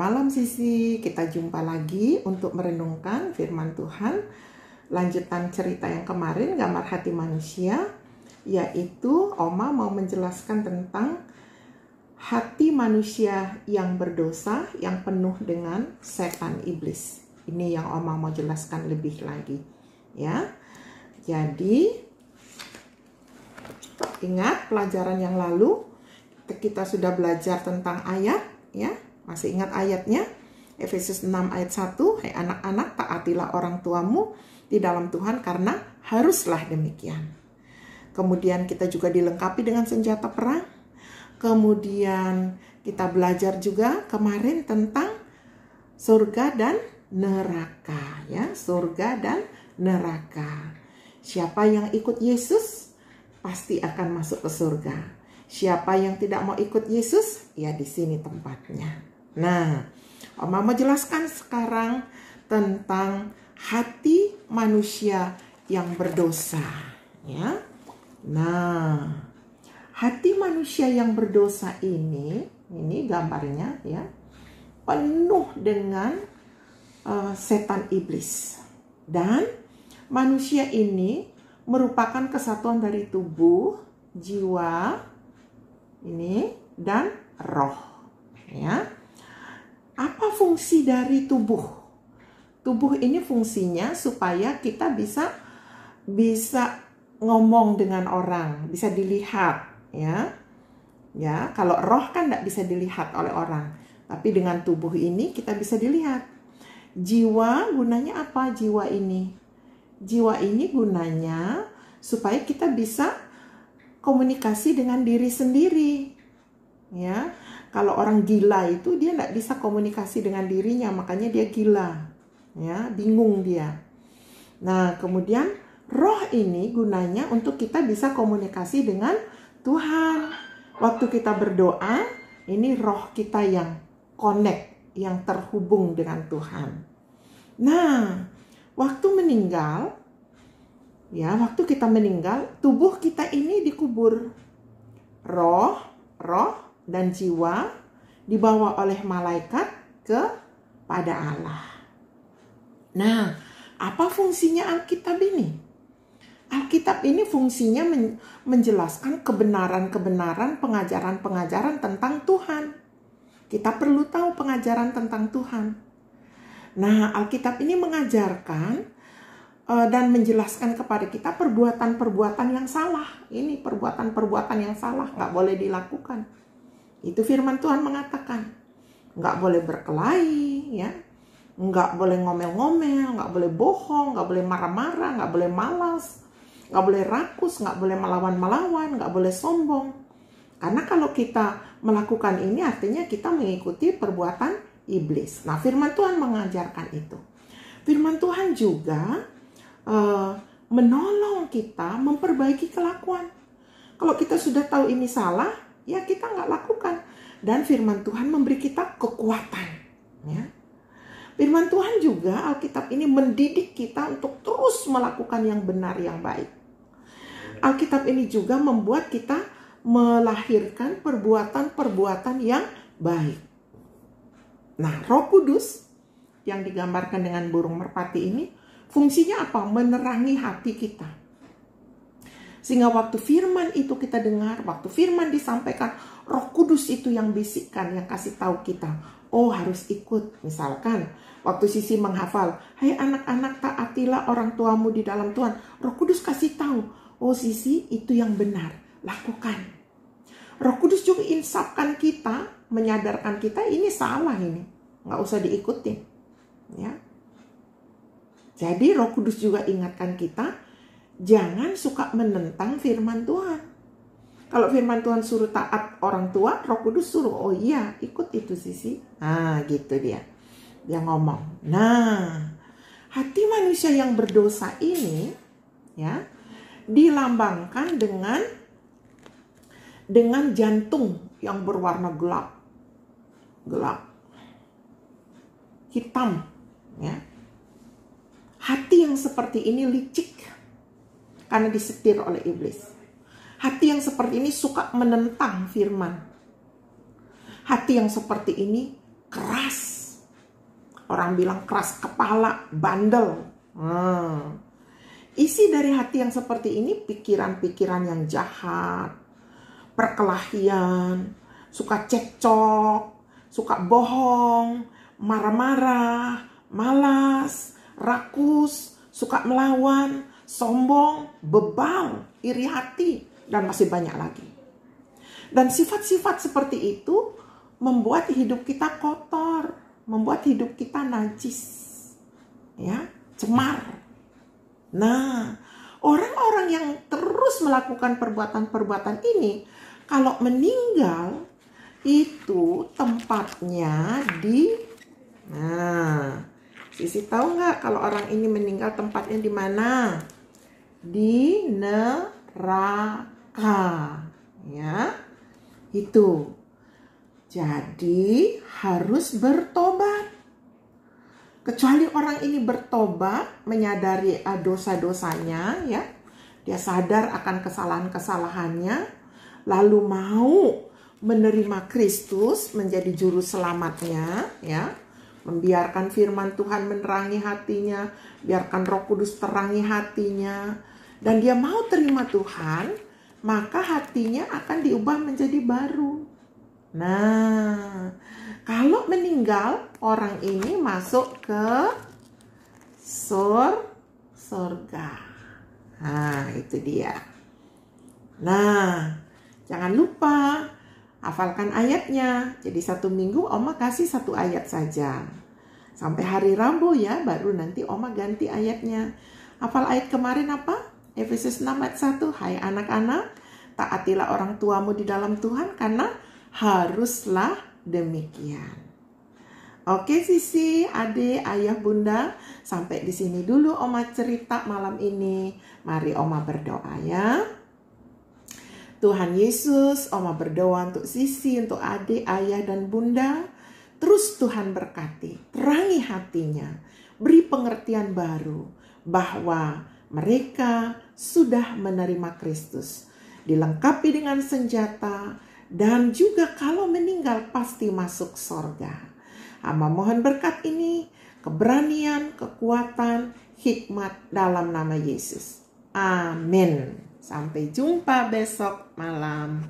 malam Sisi, kita jumpa lagi untuk merenungkan firman Tuhan. Lanjutan cerita yang kemarin, gambar hati manusia, yaitu Oma mau menjelaskan tentang hati manusia yang berdosa, yang penuh dengan setan iblis. Ini yang Oma mau jelaskan lebih lagi, ya. Jadi ingat pelajaran yang lalu kita sudah belajar tentang ayat. Ya, masih ingat ayatnya? Efesus 6 ayat 1, hai anak-anak, taatilah orang tuamu di dalam Tuhan karena haruslah demikian. Kemudian kita juga dilengkapi dengan senjata perang. Kemudian kita belajar juga kemarin tentang surga dan neraka, ya, surga dan neraka. Siapa yang ikut Yesus pasti akan masuk ke surga. Siapa yang tidak mau ikut Yesus, ya di sini tempatnya. Nah, Oma mau jelaskan sekarang tentang hati manusia yang berdosa, ya. Nah, hati manusia yang berdosa ini gambarnya, ya, penuh dengan setan iblis. Dan manusia ini merupakan kesatuan dari tubuh, jiwa, ini dan roh, ya. Apa fungsi dari tubuh? Tubuh ini fungsinya supaya kita bisa ngomong dengan orang, bisa dilihat, ya. Ya, kalau roh kan tidak bisa dilihat oleh orang, tapi dengan tubuh ini kita bisa dilihat. Jiwa gunanya apa? Jiwa ini gunanya supaya kita bisa komunikasi dengan diri sendiri, ya. Kalau orang gila itu dia tidak bisa komunikasi dengan dirinya, makanya dia gila, ya, bingung dia. Nah, kemudian roh ini gunanya untuk kita bisa komunikasi dengan Tuhan. Waktu kita berdoa, ini roh kita yang connect, yang terhubung dengan Tuhan. Nah, waktu meninggal, ya, waktu kita meninggal, tubuh kita ini dikubur. Roh dan jiwa dibawa oleh malaikat kepada Allah. Nah, apa fungsinya Alkitab ini? Alkitab ini fungsinya menjelaskan kebenaran-kebenaran, pengajaran-pengajaran tentang Tuhan. Kita perlu tahu pengajaran tentang Tuhan. Nah, Alkitab ini mengajarkan dan menjelaskan kepada kita perbuatan-perbuatan yang salah. Ini perbuatan-perbuatan yang salah, nggak boleh dilakukan. Itu firman Tuhan mengatakan. Nggak boleh berkelahi, ya. Nggak boleh ngomel-ngomel, nggak boleh bohong, nggak boleh marah-marah, nggak boleh malas, nggak boleh rakus, nggak boleh melawan-melawan, nggak boleh sombong. Karena kalau kita melakukan ini artinya kita mengikuti perbuatan iblis. Nah, firman Tuhan mengajarkan itu. Firman Tuhan juga menolong kita memperbaiki kelakuan. Kalau kita sudah tahu ini salah, ya kita nggak lakukan. Dan firman Tuhan memberi kita kekuatan, ya. Firman Tuhan juga, Alkitab ini mendidik kita untuk terus melakukan yang benar, yang baik. Alkitab ini juga membuat kita melahirkan perbuatan-perbuatan yang baik. Nah, Roh Kudus yang digambarkan dengan burung merpati ini fungsinya apa? Menerangi hati kita. Sehingga waktu firman itu kita dengar, waktu firman disampaikan, Roh Kudus itu yang bisikkan, yang kasih tahu kita, oh harus ikut. Misalkan waktu Sisi menghafal, hai anak-anak, taatilah orang tuamu di dalam Tuhan. Roh Kudus kasih tahu, oh Sisi itu yang benar, lakukan. Roh Kudus juga insapkan kita, menyadarkan kita ini salah, ini nggak usah diikutin, ya. Jadi Roh Kudus juga ingatkan kita, jangan suka menentang firman Tuhan. Kalau firman Tuhan suruh taat orang tua, Roh Kudus suruh, oh iya, ikut itu Sisi. Nah, gitu dia ngomong. Nah, hati manusia yang berdosa ini, ya, dilambangkan dengan jantung yang berwarna gelap, hitam, ya. Hati yang seperti ini licik karena disetir oleh iblis. Hati yang seperti ini suka menentang firman. Hati yang seperti ini keras Orang bilang keras kepala, bandel. Isi dari hati yang seperti ini pikiran-pikiran yang jahat, perkelahian, suka cekcok, suka bohong, marah-marah, malas, rakus, suka melawan, sombong, bebal, iri hati, dan masih banyak lagi. Dan sifat-sifat seperti itu membuat hidup kita kotor, membuat hidup kita najis, ya, cemar. Nah, orang-orang yang terus melakukan perbuatan-perbuatan ini, kalau meninggal, itu tempatnya di... Nah, Sisi tahu nggak kalau orang ini meninggal tempatnya di mana? Di neraka. Ya, itu. Jadi harus bertobat. Kecuali orang ini bertobat, menyadari dosa-dosanya, ya, dia sadar akan kesalahan-kesalahannya, lalu mau menerima Kristus menjadi juru selamatnya, ya, membiarkan firman Tuhan menerangi hatinya, biarkan Roh Kudus terangi hatinya, dan dia mau terima Tuhan, maka hatinya akan diubah menjadi baru. Nah, kalau meninggal, orang ini masuk ke surga. Nah, itu dia. Nah, jangan lupa hafalkan ayatnya. Jadi 1 minggu Oma kasih 1 ayat saja. Sampai hari Rabu ya, baru nanti Oma ganti ayatnya. Hafal ayat kemarin apa? Efesus 6 ayat 1. Hai anak-anak, taatilah orang tuamu di dalam Tuhan karena haruslah demikian. Oke Sisi, adik, ayah, bunda, sampai di sini dulu Oma cerita malam ini. Mari Oma berdoa ya. Tuhan Yesus, Oma berdoa untuk Sisi, untuk adik, ayah, dan bunda. Terus Tuhan berkati, terangi hatinya, beri pengertian baru bahwa mereka sudah menerima Kristus, dilengkapi dengan senjata, dan juga kalau meninggal pasti masuk surga. Hamba mohon berkat ini, keberanian, kekuatan, hikmat dalam nama Yesus. Amin. Sampai jumpa besok malam.